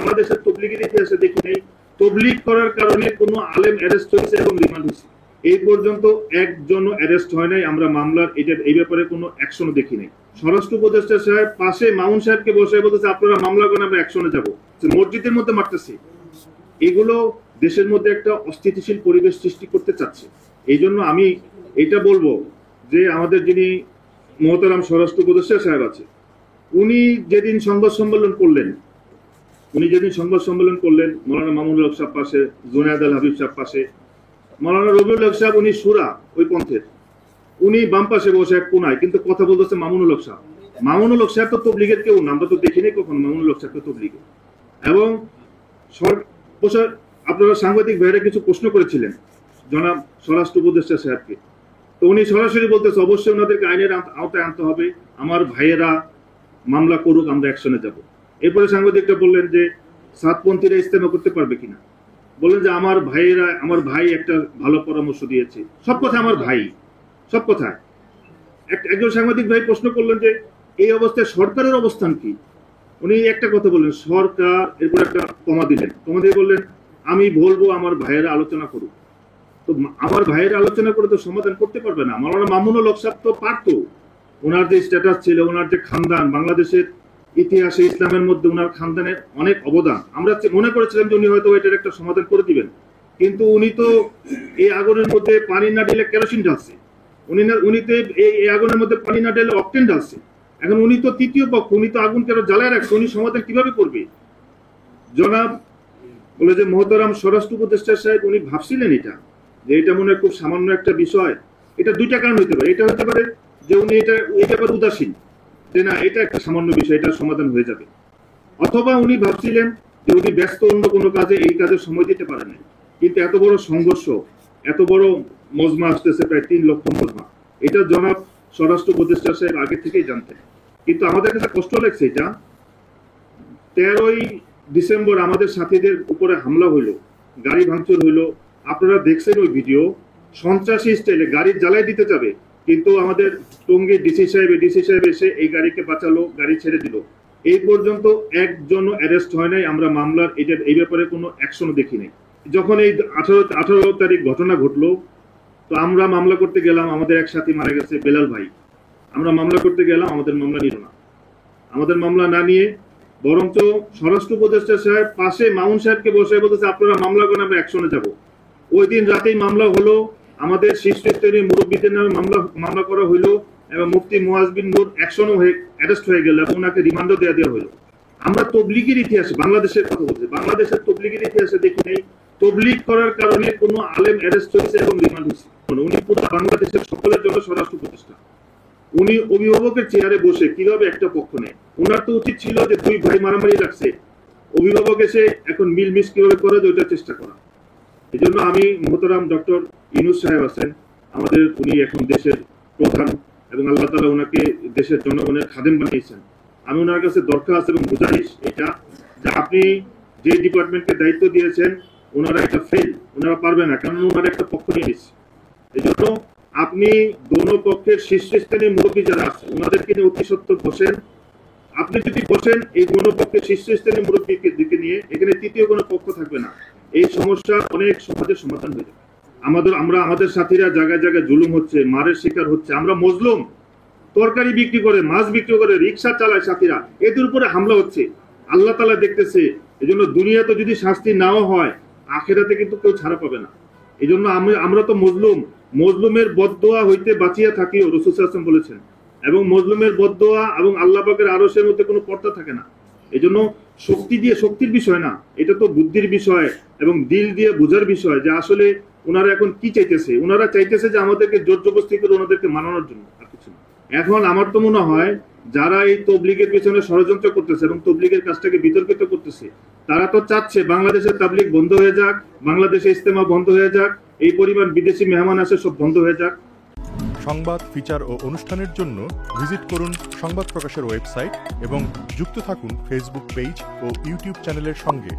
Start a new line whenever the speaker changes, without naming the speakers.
বাংলাদেশের তবলিগের ইতিহাসে দেখি নাই তবলিগ করার কারণে কোনো আলেম অ্যারেস্ট হয়েছে এবং রিমান্ড হয়েছে। এই পর্যন্ত একজনও অ্যারেস্ট হয় নাই। আমরা মামলার এই ব্যাপারে কোনো অ্যাকশনও দেখি নাই। স্বরাষ্ট্র উপদেষ্টা সাহেব পাশে মামুন সাহেবকে বসে বলতেছে আপনারা মামলা করেন, আমরা অ্যাকশনে যাব। মসজিদের মধ্যে মারতেছি। এগুলো দেশের মধ্যে একটা অস্থিতিশীল পরিবেশ সৃষ্টি করতে চাচ্ছে। এই জন্য আমি এটা বলবো যে আমাদের যিনি মহতারাম স্বরাষ্ট্র উপদেষ্টা সাহেব আছে, উনি যেদিন সংবাদ সম্মেলন করলেন মৌলানা মামুনুল হক সাহেব পাশে, জুনায়েদ আল হাবিব সাহেব পাশে, মৌলানা রবিউল হক সাহেব উনি সুরা ওই পন্থের, উনি বাম পাশে বসে এক কোনায়, কিন্তু কথা বলতেছে মামুনুল হক সাহেব। মামুনুল হক সাহেব তো তবলিগের কেউ না, আমরা তো দেখিনি কখনো মামুনুল হক সাহেব তো তবলিগের। এবং আপনারা সাংবাদিক ভাইরা কিছু প্রশ্ন করেছিলেন জনাব স্বরাষ্ট্র উপদেষ্টা সাহেবকে, তো উনি সরাসরি বলতেছে অবশ্যই ওনাদেরকে আইনের আওতায় আনতে হবে, আমার ভাইয়েরা মামলা করুক, আমরা অ্যাকশনে যাব। এরপরে সাংবাদিকরা বললেন যে সাতপন্থীরা ইস্তেমা করতে পারবে কিনা, বললেন যে আমার ভাই একটা ভালো পরামর্শ দিয়েছে। সব কথা আমার ভাই, সব কথা। একজন সাংবাদিক ভাই প্রশ্ন করলেন যে এই অবস্থায় সরকারের অবস্থান কি। উনি একটা কথা বললেন সরকার, এরপর একটা কমা দিলেন, কমা দিয়ে বললেন আমি বলবো আমার ভাইয়েরা আলোচনা করুক। তো আমার ভাইয়েরা আলোচনা করে তো সমাধান করতে পারবে না। মাওলানা মামুনুল হক সাহেব তো পারতো, ওনার যে স্ট্যাটাস ছিল, ওনার যে খানদান, বাংলাদেশের ইতিহাসে ইসলামের মধ্যে ওনার খানদানের অনেক অবদান, আমরা মনে করেছিলাম যে উনি হয়তো এটার একটা সমাধান করে দিবেন। কিন্তু উনি তো এই আগুনের মধ্যে পানি না ঢেলে কেরোসিন ঢালছে, উনি তো এই আগুনের মধ্যে পানি না ঢেলে অকটেন ঢালছে। এখন উনি তো তৃতীয় পক্ষ, উনি তো আগুন কেন জ্বালায় রাখছে, উনি সমাধান কিভাবে করবে? জনাব বলে যে মহতারাম স্বরাষ্ট্র উপদেষ্টা সাহেব উনি ভাবছিলেন এটা, যে এটা মনে হয় খুব সামান্য একটা বিষয়। এটা দুইটা কারণ হতে পারে। এটা হতে পারে যে উনি এই ব্যাপারে উদাসীন, যে না এটা একটা সামান্য বিষয়, এটা সমাধান হয়ে যাবে। অথবা উনি ভাবছিলেন যে উনি ব্যস্ত অন্য কোনো কাজে, এই কাজে সময় দিতে পারেন না। কিন্তু এত বড় সংঘর্ষ, এত বড় মজমা আসতেছে, প্রায় 3 লক্ষ মজমা, এটা জনাব স্বরাষ্ট্র উপদেষ্টা সাহেব আগে থেকেই জানতেন। কিন্তু আমাদের কাছে কষ্ট লাগছে, এটা 13ই ডিসেম্বর আমাদের সাথীদের উপরে হামলা হইলো, গাড়ি ভাঙচুর হইলো, আপনারা দেখছেন ওই ভিডিও। সন্ত্রাসী স্টাইলে গাড়ি জ্বালাই দিতে যাবে, কিন্তু আমাদের টঙ্গী ডিসি সাহেব এসে এই গাড়িকে বাঁচালো, গাড়ি ছেড়ে দিল। এই পর্যন্ত একজনও অ্যারেস্ট হয় নাই। আমরা মামলার এই ব্যাপারে কোনো অ্যাকশনও দেখি নাই। যখন এই 18 তারিখ ঘটনা ঘটলো, তো আমরা মামলা করতে গেলাম, আমাদের এক সাথী মারা গেছে বেলাল ভাই, আমরা মামলা করতে গেলাম, আমাদের মামলা নিল না। আমাদের মামলা না নিয়ে বরঞ্চ স্বরাষ্ট্র উপদেষ্টা সাহেব পাশে মামুন সাহেবকে বসে বলতেছে আপনারা মামলা করেন, আমরা অ্যাকশনে যাব। ওই দিন রাতেই মামলা হলো, আমাদের শীর্ষস্তরীয় মুরব্বীদের নামে মামলা করা হইলো, এবং মুফতি মুয়াজ বিন নূর অ্যাকশনও অ্যারেস্ট হয়ে গেল, এবং ওনাকে রিমান্ডও দেওয়া হইলো। আমরা তবলিগের ইতিহাসে, বাংলাদেশের কথা বলছি, বাংলাদেশের তবলিগের ইতিহাসে দেখি নাই তবলিগ করার কারণে কোনো আলেম অ্যারেস্ট হয়েছে এবং রিমান্ড হয়েছে। উনি পুরো বাংলাদেশের সকলের জন্য স্বরাষ্ট্র উপদেষ্টা। উনি অভিভাবকের চেয়ারে বসে কিভাবে একটা পক্ষ নেয়? ওনার তো উচিত ছিল যে 2 ভাই মারামারি লাগছে, অভিভাবক এসে এখন মিলমিশ কিভাবে করে যে ওইটার চেষ্টা করা। এই জন্য আমি মহতারাম ডক্টর ইউনূস সাহেব আছেন আমাদের, উনি এখন দেশের প্রধান এবং আল্লাহ তাআলা ওনাকে দেশের জনগণের খাদেম বানিয়েছেন। আমি ওনার কাছে দরখাস্ত এবং গুজারিশ এটা, যে আপনি যে ডিপার্টমেন্টকে দায়িত্ব দিয়েছেন ওনারা এটা ফেল, ওনারা পারবে না, কারণ ওনারা একটা পক্ষ নিয়ে নিচ্ছে। এই জন্য আপনি দোনো পক্ষের শীর্ষস্থানীয় মুরব্বী যারা আছে ওনাদেরকে নিয়ে অতি সত্বর বসেন। আপনি যদি বসেন এই দোনো পক্ষের শীর্ষস্থানীয় মুরব্বীকে দিকে নিয়ে, এখানে তৃতীয় কোনো পক্ষ থাকবে না, এই সমস্যা অনেক সহজে সমাধান হয়ে যাবে। আমাদের সাথীরা জায়গায় জায়গায় জুলুম হচ্ছে, মারের শিকার হচ্ছে। আমরা মজলুম, তরকারি বিক্রি করে, মাছ বিক্রি করে, রিক্সা চালায় সাথীরা, এদের উপরে হামলা হচ্ছে। আল্লাহ তাআলা দেখতেছে। এই জন্য দুনিয়াতে যদি শাস্তি নাও হয়, আখিরাতে কিন্তু কেউ ছাড়া পাবে না। এই জন্য আমরা তো মজলুমের বদদোয়া হইতে বাঁচিয়া থাকিও, রাসূল সাল্লাল্লাহু আলাইহি ওয়াসাল্লাম বলেছেন। এবং মজলুমের বদদোয়া এবং আল্লাহ পাকের আরশের মধ্যে কোনো পর্দা থাকে না। এই জন্য শক্তির বিষয় না, এটা তো বুদ্ধির বিষয় এবং দিল দিয়ে বোঝার বিষয়, যে আসলে ওনারা এখন কি চাইতেছে। ওনারা চাইতেছে যে আমাদেরকে জোর জবরদস্তি করে ওনাদেরকে মানানোর জন্য, আর কিছু না। এখন আমার তো মনে হয় যারা এই তবলিগের পিছনে ষড়যন্ত্র করতেছে এবং তবলিগের কাজটাকে বিতর্কিত করতেছে, তারা তো চাচ্ছে বাংলাদেশের তাবলিগ বন্ধ হয়ে যাক, বাংলাদেশে ইজতেমা বন্ধ হয়ে যাক, এই পরিমাণ বিদেশি মেহমান আসে সব বন্ধ হয়ে যাক।
সংবাদ, ফিচার ও অনুষ্ঠানের জন্য ভিজিট করুন সংবাদ প্রকাশের ওয়েবসাইট এবং যুক্ত থাকুন ফেসবুক পেজ ও ইউটিউব চ্যানেলের সঙ্গে।